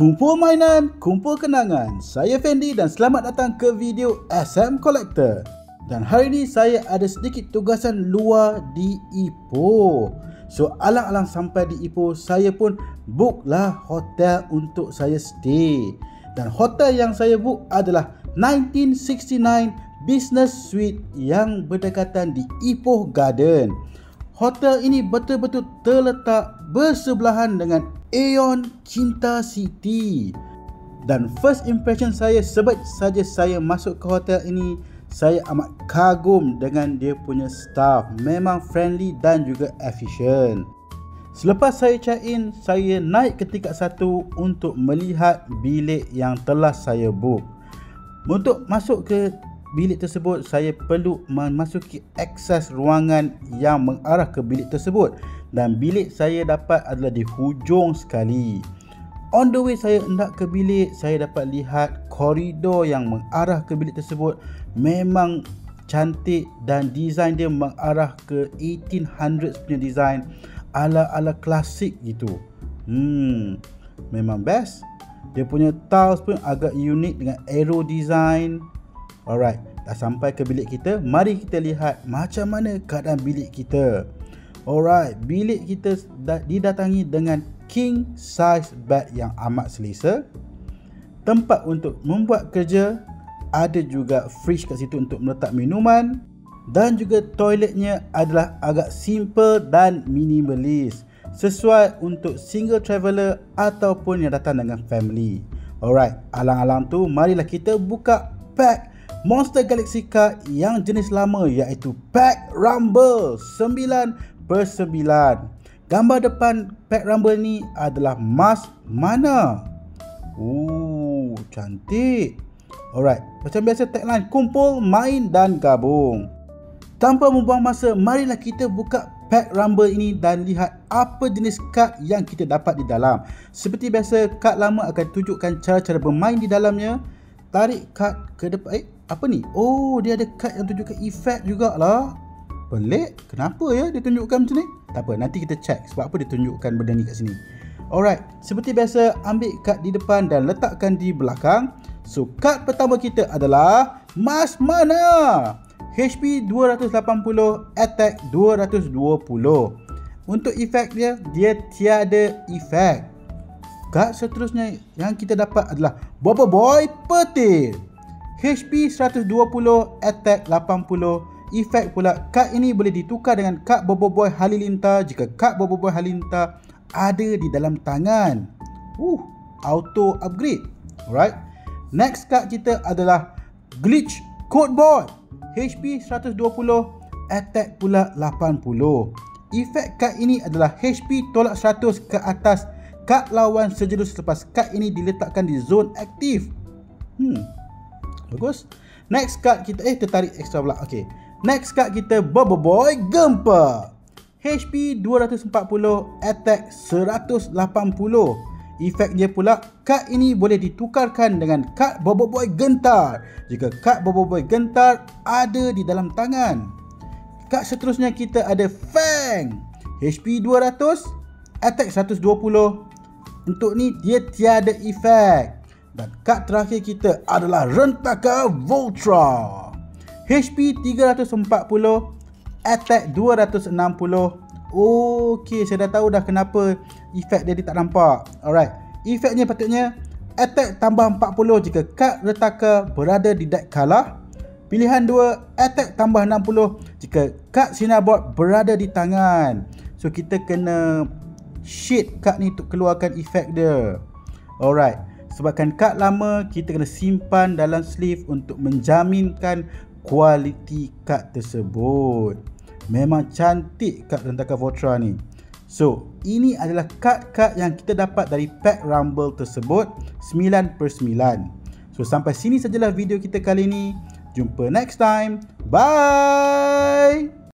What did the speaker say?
Kumpul mainan, kumpul kenangan. Saya Fendi dan selamat datang ke video SM Collector. Dan hari ini saya ada sedikit tugasan luar di Ipoh. So alang-alang sampai di Ipoh, saya pun book lah hotel untuk saya stay. Dan hotel yang saya book adalah 1969 Business Suite yang berdekatan di Ipoh Garden. Hotel ini betul-betul terletak bersebelahan dengan Aeon Cinta City. Dan first impression saya sebab saja saya masuk ke hotel ini, saya amat kagum dengan dia punya staff. Memang friendly dan juga efisien. Selepas saya check in, saya naik ke tingkat 1 untuk melihat bilik yang telah saya book. Untuk masuk ke bilik tersebut, saya perlu memasuki akses ruangan yang mengarah ke bilik tersebut. Dan bilik saya dapat adalah di hujung sekali. On the way saya hendak ke bilik, saya dapat lihat koridor yang mengarah ke bilik tersebut memang cantik dan design dia mengarah ke 1800s punya design, ala-ala klasik gitu. Memang best. Dia punya tiles pun agak unik dengan arrow design. Alright, dah sampai ke bilik kita. Mari kita lihat macam mana keadaan bilik kita. Alright, bilik kita didatangi dengan king size bed yang amat selesa. Tempat untuk membuat kerja, ada juga fridge kat situ untuk meletak minuman. Dan juga toiletnya adalah agak simple dan minimalis, sesuai untuk single traveller ataupun yang datang dengan family. Alright, alang-alang tu marilah kita buka pack Monster Galaxy card yang jenis lama, iaitu pack Rumble 9x9. Gambar depan pack Rumble ni adalah Mas Mana. Cantik. Alright, macam biasa tagline kumpul, main dan gabung. Tanpa membuang masa, marilah kita buka pack Rumble ini dan lihat apa jenis kad yang kita dapat di dalam. Seperti biasa, kad lama akan tunjukkan cara-cara bermain di dalamnya. Tarik kad ke depan. Apa ni? Dia ada kad yang tunjukkan efek jugalah. Pelik. Kenapa ya dia tunjukkan macam ni? Tak apa, nanti kita check sebab apa dia tunjukkan benda ni kat sini. Alright, seperti biasa, ambil kad di depan dan letakkan di belakang. So, kad pertama kita adalah Mas Mana. HP 280, attack 220. Untuk efek dia tiada efek. Kad seterusnya yang kita dapat adalah Bobo Boy Petir. HP 120, attack 80. Efek pula, kad ini boleh ditukar dengan kad Bobo Boy Halilintar jika kad Bobo Boy Halilintar ada di dalam tangan. Auto upgrade. Alright. Next kad kita adalah Glitch Codeboard. HP 120, attack pula 80. Efek kad ini adalah HP tolak 100 ke atas kad lawan sejurus selepas kad ini diletakkan di zon aktif. Bagus. Next kad kita tertarik extra pula. Okey. Next kad kita Bobo Boy Gempa. HP 240, attack 180. Efek dia pula, kad ini boleh ditukarkan dengan kad Bobo Boy Gentar jika kad Bobo Boy Gentar ada di dalam tangan. Kad seterusnya kita ada Fang. HP 200, attack 120. Untuk ni dia tiada efek. Dan kad terakhir kita adalah Rentaka Voltra. HP 340, attack 260. Okey, saya dah tahu dah kenapa efek dia tak nampak. Alright, efeknya patutnya attack tambah 40 jika kad Retaka berada di deck kalah. Pilihan 2, attack tambah 60 jika kad Cinnaboard berada di tangan. So kita kena shade kad ni untuk keluarkan efek dia. Alright, sebabkan kad lama kita kena simpan dalam sleeve untuk menjaminkan kualiti kad tersebut. Memang cantik kad Rentaka Voltra ni. So, ini adalah kad-kad yang kita dapat dari pack Rumble tersebut 9x9. So, sampai sini sajalah video kita kali ini. Jumpa next time. Bye.